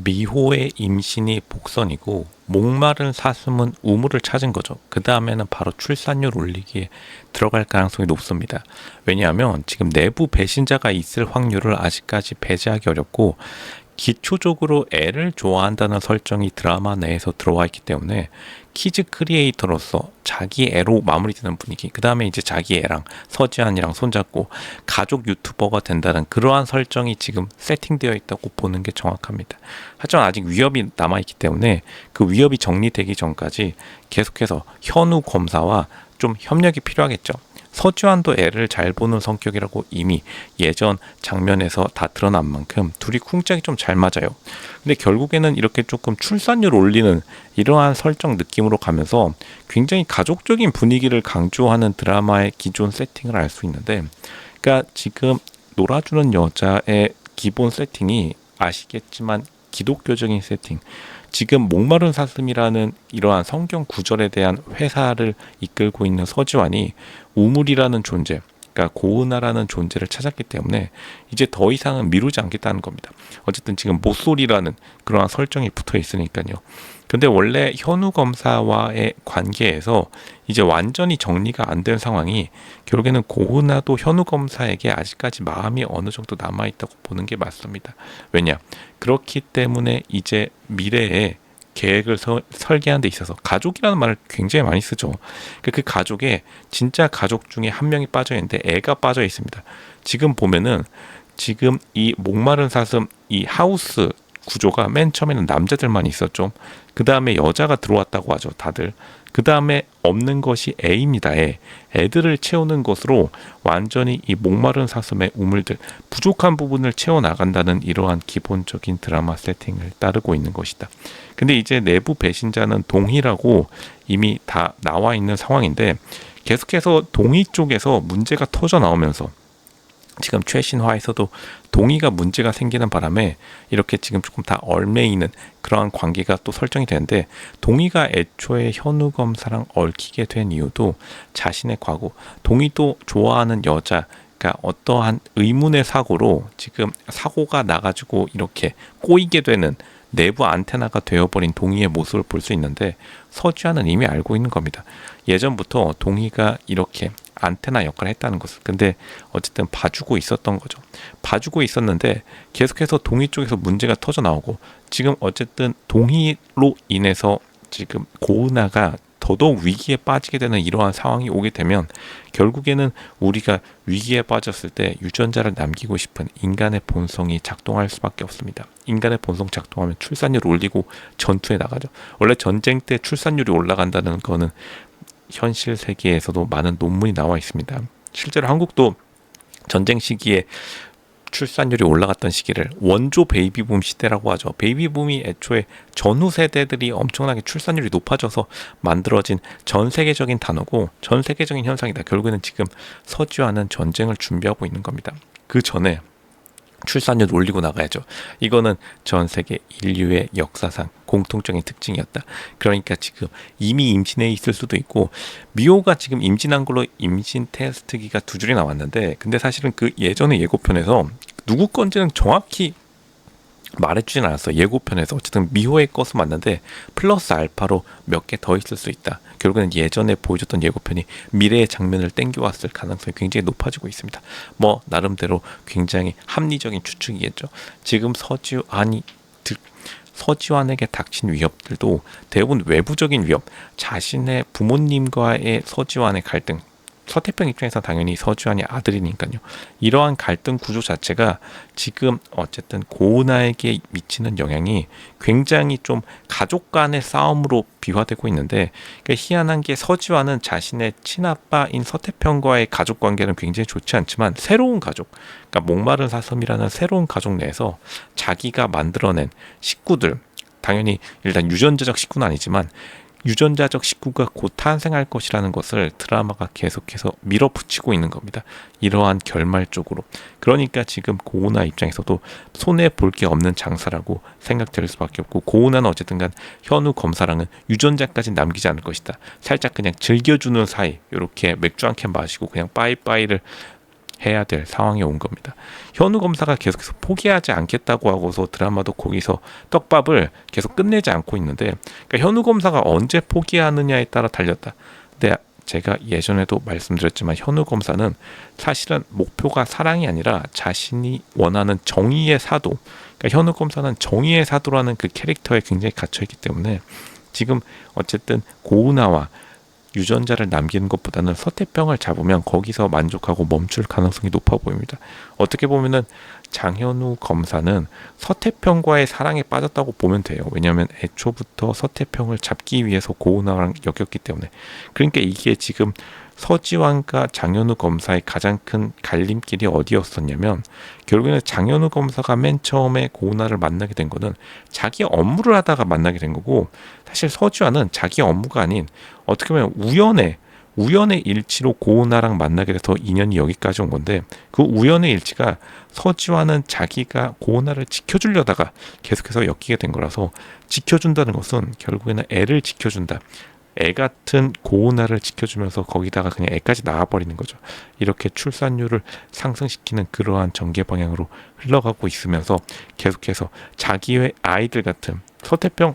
미호의 임신이 복선이고 목마른 사슴은 우물을 찾은 거죠. 그 다음에는 바로 출산율 올리기에 들어갈 가능성이 높습니다. 왜냐하면 지금 내부 배신자가 있을 확률을 아직까지 배제하기 어렵고 기초적으로 애를 좋아한다는 설정이 드라마 내에서 들어와 있기 때문에 키즈 크리에이터로서 자기 애로 마무리되는 분위기, 그 다음에 이제 자기 애랑 서지안이랑 손잡고 가족 유튜버가 된다는 그러한 설정이 지금 세팅되어 있다고 보는 게 정확합니다. 하지만 아직 위협이 남아있기 때문에 그 위협이 정리되기 전까지 계속해서 현우 검사와 좀 협력이 필요하겠죠. 서지환도 애를 잘 보는 성격이라고 이미 예전 장면에서 다 드러난 만큼 둘이 쿵짝이 좀 잘 맞아요. 근데 결국에는 이렇게 조금 출산율 올리는 이러한 설정 느낌으로 가면서 굉장히 가족적인 분위기를 강조하는 드라마의 기존 세팅을 알 수 있는데, 그러니까 지금 놀아주는 여자의 기본 세팅이 아시겠지만 기독교적인 세팅, 지금 목마른 사슴이라는 이러한 성경 구절에 대한 회사를 이끌고 있는 서지환이 우물이라는 존재, 그러니까 고은하라는 존재를 찾았기 때문에 이제 더 이상은 미루지 않겠다는 겁니다. 어쨌든 지금 모쏠이라는 그러한 설정이 붙어 있으니까요. 근데 원래 현우 검사와의 관계에서 이제 완전히 정리가 안 된 상황이 결국에는 고은하도 현우 검사에게 아직까지 마음이 어느 정도 남아있다고 보는 게 맞습니다. 왜냐? 그렇기 때문에 이제 미래에 계획을 설계하는 데 있어서 가족이라는 말을 굉장히 많이 쓰죠. 그 가족에 진짜 가족 중에 한 명이 빠져 있는데 애가 빠져 있습니다. 지금 보면은 지금 이 목마른 사슴 이 하우스 구조가 맨 처음에는 남자들만 있었죠. 그 다음에 여자가 들어왔다고 하죠, 다들. 그 다음에 없는 것이 애입니다. 애들을 채우는 것으로 완전히 이 목마른 사슴의 우물들, 부족한 부분을 채워나간다는 이러한 기본적인 드라마 세팅을 따르고 있는 것이다. 근데 이제 내부 배신자는 동희라고 이미 다 나와 있는 상황인데, 계속해서 동희 쪽에서 문제가 터져 나오면서 지금 최신화에서도 동의가 문제가 생기는 바람에 이렇게 지금 조금 다 얽매이는 그러한 관계가 또 설정이 되는데, 동의가 애초에 현우 검사랑 얽히게 된 이유도 자신의 과거, 동의도 좋아하는 여자, 그러니까 어떠한 의문의 사고로 지금 사고가 나가지고 이렇게 꼬이게 되는 내부 안테나가 되어버린 동의의 모습을 볼 수 있는데, 서지환은 이미 알고 있는 겁니다. 예전부터 동의가 이렇게 안테나 역할을 했다는 것을. 근데 어쨌든 봐주고 있었던 거죠. 봐주고 있었는데 계속해서 동의 쪽에서 문제가 터져 나오고, 지금 어쨌든 동의로 인해서 지금 고은하가 더더욱 위기에 빠지게 되는 이러한 상황이 오게 되면 결국에는 우리가 위기에 빠졌을 때 유전자를 남기고 싶은 인간의 본성이 작동할 수밖에 없습니다. 인간의 본성 작동하면 출산율 올리고 전투에 나가죠. 원래 전쟁 때 출산율이 올라간다는 거는 현실 세계에서도 많은 논문이 나와 있습니다. 실제로 한국도 전쟁 시기에 출산율이 올라갔던 시기를 원조 베이비붐 시대라고 하죠. 베이비붐이 애초에 전후 세대들이 엄청나게 출산율이 높아져서 만들어진 전 세계적인 단어고 전 세계적인 현상이다. 결국에는 지금 서지환은 전쟁을 준비하고 있는 겁니다. 그 전에 출산율 올리고 나가야죠. 이거는 전 세계 인류의 역사상 공통적인 특징이었다. 그러니까 지금 이미 임신해 있을 수도 있고, 미호가 지금 임신한 걸로 임신 테스트기가 2줄이 나왔는데, 근데 사실은 그 예전의 예고편에서 누구 건지는 정확히 말해주진 않았어. 예고편에서 어쨌든 미호의 것은 맞는데 플러스 알파로 몇 개 더 있을 수 있다. 결국에는 예전에 보여줬던 예고편이 미래의 장면을 땡겨왔을 가능성이 굉장히 높아지고 있습니다. 뭐 나름대로 굉장히 합리적인 추측이겠죠. 지금 서지환에게 닥친 위협들도 대부분 외부적인 위협, 자신의 부모님과의 서지환의 갈등, 서태평 입장에서 당연히 서지환이 아들이니까요. 이러한 갈등 구조 자체가 지금 어쨌든 고은하에게 미치는 영향이 굉장히 좀 가족 간의 싸움으로 비화되고 있는데, 그러니까 희한한 게 서지환은 자신의 친아빠인 서태평과의 가족 관계는 굉장히 좋지 않지만 새로운 가족, 그러니까 목마른 사슴이라는 새로운 가족 내에서 자기가 만들어낸 식구들, 당연히 일단 유전자적 식구는 아니지만 유전자적 식구가 곧 탄생할 것이라는 것을 드라마가 계속해서 밀어붙이고 있는 겁니다. 이러한 결말 쪽으로. 그러니까 지금 고은하 입장에서도 손해볼 게 없는 장사라고 생각될 수밖에 없고, 고은하는 어쨌든 간 현우 검사랑은 유전자까지 남기지 않을 것이다. 살짝 그냥 즐겨주는 사이, 이렇게 맥주 한 캔 마시고 그냥 빠이빠이를 해야 될 상황에 온 겁니다. 현우 검사가 계속해서 포기하지 않겠다고 하고서 드라마도 거기서 떡밥을 계속 끝내지 않고 있는데, 그러니까 현우 검사가 언제 포기하느냐에 따라 달렸다. 근데 제가 예전에도 말씀드렸지만 현우 검사는 사실은 목표가 사랑이 아니라 자신이 원하는 정의의 사도, 그러니까 현우 검사는 정의의 사도라는 그 캐릭터에 굉장히 갇혀있기 때문에 지금 어쨌든 고은하와 유전자를 남기는 것보다는 서태평을 잡으면 거기서 만족하고 멈출 가능성이 높아 보입니다. 어떻게 보면은 장현우 검사는 서태평과의 사랑에 빠졌다고 보면 돼요. 왜냐하면 애초부터 서태평을 잡기 위해서 고은하랑 엮였기 때문에. 그러니까 이게 지금 서지환과 장현우 검사의 가장 큰 갈림길이 어디였었냐면, 결국에는 장현우 검사가 맨 처음에 고은하를 만나게 된 거는 자기 업무를 하다가 만나게 된 거고, 사실 서지환은 자기 업무가 아닌 어떻게 보면 우연의 일치로 고은하랑 만나게 돼서 인연이 여기까지 온 건데, 그 우연의 일치가 서지환은 자기가 고은하를 지켜주려다가 계속해서 엮이게 된 거라서, 지켜준다는 것은 결국에는 애를 지켜준다, 애 같은 고은하를 지켜주면서 거기다가 그냥 애까지 낳아버리는 거죠. 이렇게 출산율을 상승시키는 그러한 전개 방향으로 흘러가고 있으면서 계속해서 자기의 아이들 같은 서태평,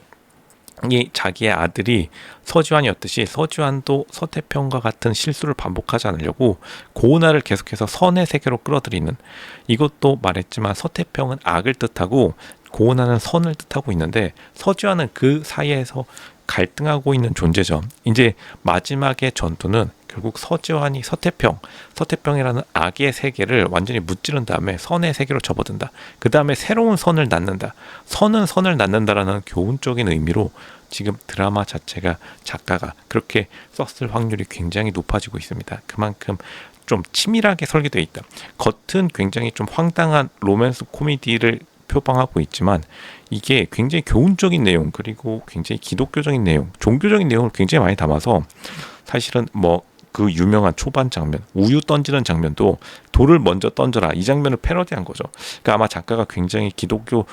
이 자기의 아들이 서지환이었듯이 서지환도 서태평과 같은 실수를 반복하지 않으려고 고은하를 계속해서 선의 세계로 끌어들이는, 이것도 말했지만 서태평은 악을 뜻하고 고은하는 선을 뜻하고 있는데 서지환은 그 사이에서 갈등하고 있는 존재죠. 이제 마지막의 전투는 결국 서지환이 서태평이라는 악의 세계를 완전히 무찌른 다음에 선의 세계로 접어든다. 그 다음에 새로운 선을 낳는다. 선은 선을 낳는다라는 교훈적인 의미로 지금 드라마 자체가 작가가 그렇게 썼을 확률이 굉장히 높아지고 있습니다. 그만큼 좀 치밀하게 설계되어 있다. 겉은 굉장히 좀 황당한 로맨스 코미디를 표방하고 있지만 이게 굉장히 교훈적인 내용, 그리고 굉장히 기독교적인 내용, 종교적인 내용을 굉장히 많이 담아서, 사실은 뭐 그 유명한 초반 장면, 우유 던지는 장면도 돌을 먼저 던져라, 이 장면을 패러디한 거죠. 그러니까 아마 작가가 굉장히 기독교의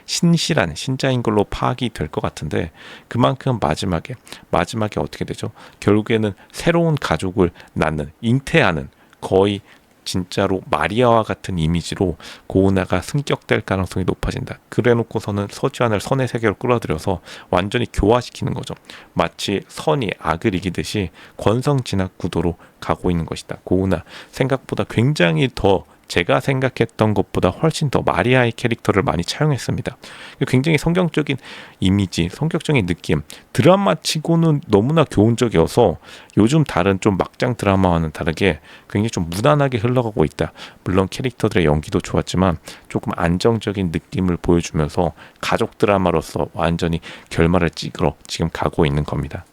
신실한 신자인 걸로 파악이 될 것 같은데, 그만큼 마지막에 어떻게 되죠? 결국에는 새로운 가족을 낳는, 잉태하는, 거의 진짜로 마리아와 같은 이미지로 고은하가 승격될 가능성이 높아진다. 그래놓고서는 서지환을 선의 세계로 끌어들여서 완전히 교화시키는 거죠. 마치 선이 악을 이기듯이 권성진악 구도로 가고 있는 것이다. 고은하 생각보다 굉장히 더, 제가 생각했던 것보다 훨씬 더 마리아의 캐릭터를 많이 차용했습니다. 굉장히 성경적인 이미지, 성격적인 느낌, 드라마치고는 너무나 교훈적이어서 요즘 다른 좀 막장 드라마와는 다르게 굉장히 좀 무난하게 흘러가고 있다. 물론 캐릭터들의 연기도 좋았지만 조금 안정적인 느낌을 보여주면서 가족 드라마로서 완전히 결말을 찍으러 지금 가고 있는 겁니다.